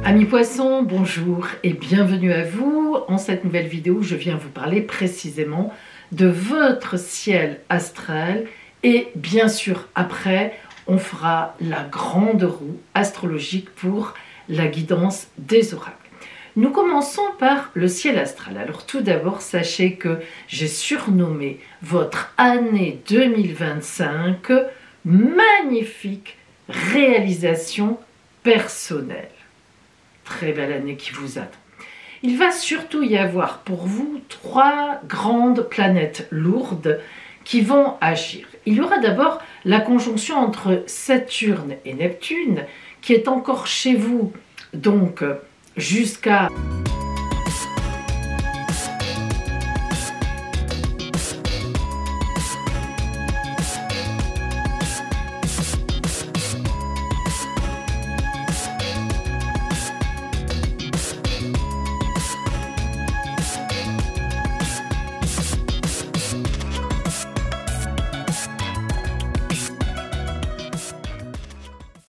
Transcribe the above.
Amis poissons, bonjour et bienvenue à vous. En cette nouvelle vidéo, je viens vous parler précisément de votre ciel astral et bien sûr après, on fera la grande roue astrologique pour la guidance des oracles. Nous commençons par le ciel astral. Alors tout d'abord, sachez que j'ai surnommé votre année 2025 Magnifiques réalisations personnelles. Très belle année qui vous attend. Il va surtout y avoir pour vous 3 grandes planètes lourdes qui vont agir. Il y aura d'abord la conjonction entre Saturne et Neptune qui est encore chez vous, donc jusqu'à